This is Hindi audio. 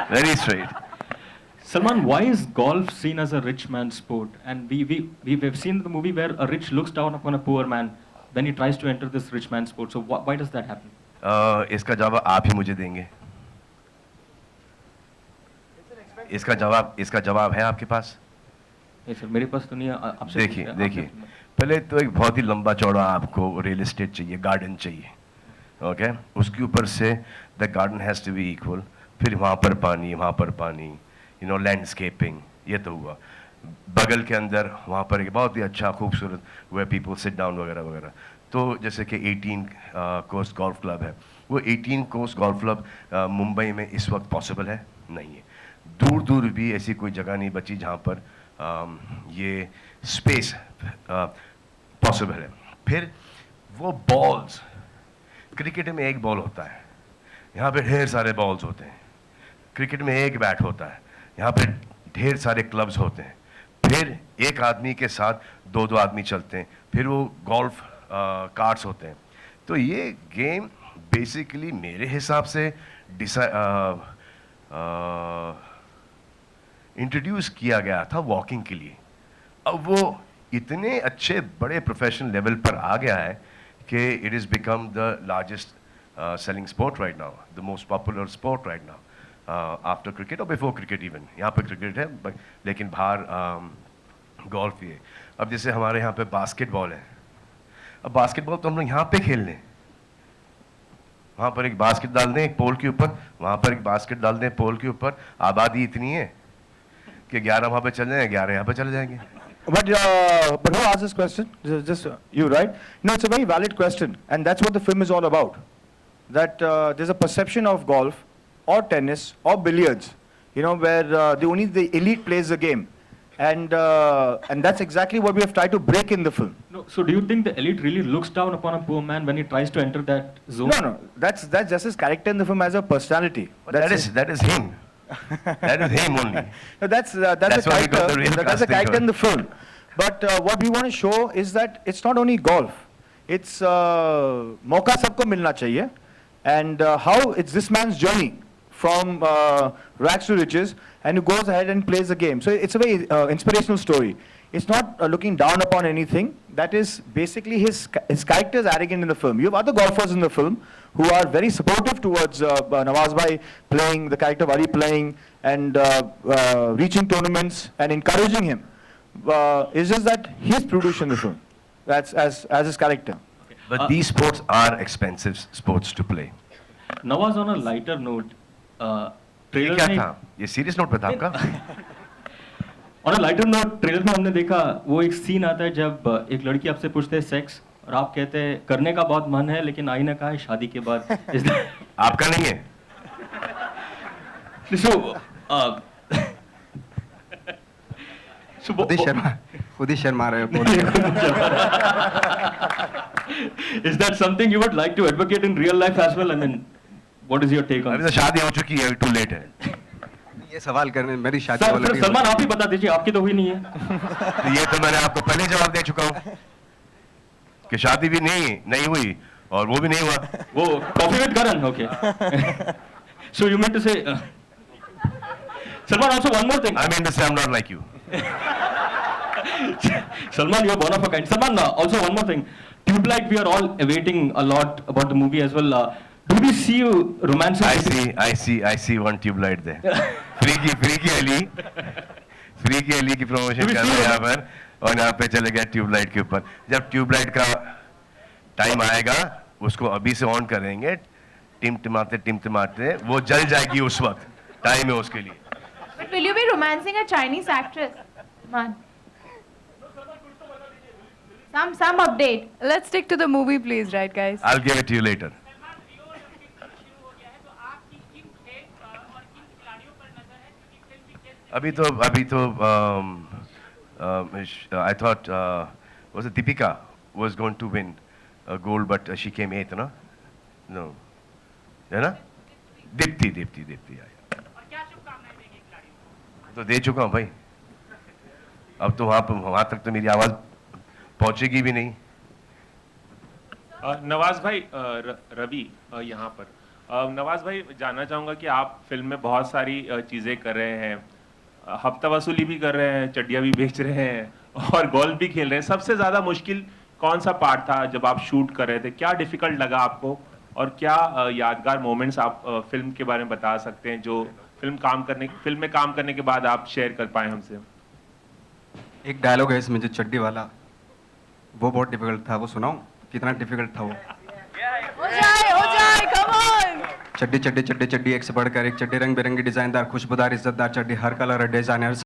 Very straight. Salman, why is golf seen as a rich man's sport? And we've seen the movie where a rich looks down upon a poor man when he tries to enter this rich man's sport. So why does that happen? इसका जवाब आप ही मुझे देंगे. इसका जवाब है आपके पास? नहीं सर, मेरे पास तो नहीं है. आपसे देखिए पहले तो एक बहुत ही लंबा चौड़ा आपको रियल एस्टेट चाहिए, गार्डन चाहिए, ओके? उसके ऊपर से the garden has to be equal. फिर वहाँ पर पानी, यू नो, लैंडस्केपिंग, ये तो हुआ. बगल के अंदर वहाँ पर एक बहुत ही अच्छा खूबसूरत वे पीपल सिट डाउन वगैरह वगैरह. तो जैसे कि 18 कोर्स गोल्फ क्लब है, वो 18 कोर्स गोल्फ क्लब मुंबई में इस वक्त पॉसिबल है नहीं है. दूर दूर भी ऐसी कोई जगह नहीं बची जहाँ पर ये स्पेस पॉसिबल है. फिर वो बॉल्स, क्रिकेट में एक बॉल होता है, यहाँ पे ढेर सारे बॉल्स होते हैं. क्रिकेट में एक बैट होता है, यहाँ पे ढेर सारे क्लब्स होते हैं. फिर एक आदमी के साथ दो आदमी चलते हैं. फिर वो गोल्फ कार्ट्स होते हैं. तो ये गेम बेसिकली मेरे हिसाब से इंट्रोड्यूस किया गया था वॉकिंग के लिए. अब वो इतने अच्छे बड़े प्रोफेशनल लेवल पर आ गया है कि it is become the largest selling sport right now, the most popular sport right now, after cricket और बिफोर क्रिकेट इवन. यहाँ पर क्रिकेट है लेकिन बाहर गोल्फ ही है. अब जैसे हमारे यहाँ पे बास्केटबॉल है. अब बास्केटबॉल तो हम लोग यहाँ पे खेल लें, वहाँ पर एक बास्केट डाल दें एक पोल के ऊपर, वहाँ पर एक बास्केट डाल दें पोल के ऊपर. आबादी इतनी है कि 11 वहाँ पे चले जाएंगे, 11 यहाँ पे चले जाएंगे. But who asked this question? Just you, right? No, it's a very valid question, and that's what the film is all about. That there's a perception of golf, or tennis, or billiards, you know, where only the elite plays the game, and that's exactly what we have tried to break in the film. No, so do you think the elite really looks down upon a poor man when he tries to enter that zone? No, that's just his character in the film as a personality. That is him. That is him only. No, that's a why we got the character. real That's a casting character for it. in the film. But what we want to show is that it's not only golf. It's मौका सबको मिलना चाहिए, and how it's this man's journey from rags to riches, and he goes ahead and plays the game. So it's a very inspirational story. It's not looking down upon anything. That is basically his character is arrogant in the film. You have other golfers in the film who are very supportive towards Nawaz Bhai playing, the character of Ali playing, and reaching tournaments and encouraging him. It's just that he's produced in the film. That's as his character. But these sports are expensive sports to play. Nawaz, on a lighter note, ये ट्रेलर क्या में था? ये सीरियस नोट पे था आपका? On a lighter note, trailer में हमने देखा वो एक सीन आता है जब एक लड़की आपसे पूछते है सेक्स, और आप कहते हैं करने का बहुत मन है लेकिन आई ने कहा है शादी के बाद. आपका नहीं है? खुद ही शर्मा रहे हो. Is that something you would like to advocate in real life as well? I mean, what is your take on अभी it? तो शादी हो चुकी है, टू लेट है. ये सवाल करने मेरी शादी सर, already सलमान आप ही बता दीजिए, आपकी तो हुई नहीं है. तो ये तो मैंने आपको पहले जवाब दे चुका हूँ कि शादी भी नहीं हुई और वो भी नहीं हुआ. वो coffee with Karan, okay. So you meant to say, Salman, also one more thing. I mean to say I'm not like you. Salman, you're one of a kind. Salman, also one more thing. Tube Light, we are all awaiting a lot about the movie as well. Do we see you romancing? I see one tube light there. Freaky Ali की प्रमोशन कर रहे हैं यहाँ पर, और यहाँ पे चले गए ट्यूब लाइट के ऊपर. जब ट्यूब लाइट का टाइम आएगा उसको अभी से ऑन करेंगे, टिमटिमाते वो जल जाएगी उस वक्त. टाइम है उसके लिए. But will you be romancing a Chinese actress? Man. Some update. Let's stick to the movie, please, right, guys? I'll give it to you later. अभी तो I thought was it Deepika was going to win gold, but she came 8th, no? No, है ना? दीप्ति तो दे चुका हूँ भाई. अब तो वहाँ तक तो मेरी आवाज पहुँचेगी भी नहीं. नवाज भाई, रवि यहाँ पर नवाज भाई जानना चाहूँगा कि आप फिल्म में बहुत सारी चीज़ें कर रहे हैं, हफ्ता वसूली भी कर रहे हैं, चड्डियाँ भी बेच रहे हैं और गोल्फ भी खेल रहे हैं। सबसे ज़्यादा मुश्किल कौन सा पार्ट था जब आप शूट कर रहे थे? क्या डिफ़िकल्ट लगा आपको और क्या यादगार मोमेंट्स आप फिल्म के बारे में बता सकते हैं जो फिल्म में काम करने के बाद आप शेयर कर पाए हमसे? एक डायलॉग है इसमें जो चड्डी वाला, वो बहुत डिफिकल्ट था। वो सुनाऊं कितना डिफिकल्ट था वो? हो जाए, come on. चड्डी चड्डी चड्डी चड्डी, एक से बढ़कर एक चड्डी, रंग बिरंगी डिजाइनदार खुशबूदार इज्जतदार चड्डी, हर कलर डिजाइनर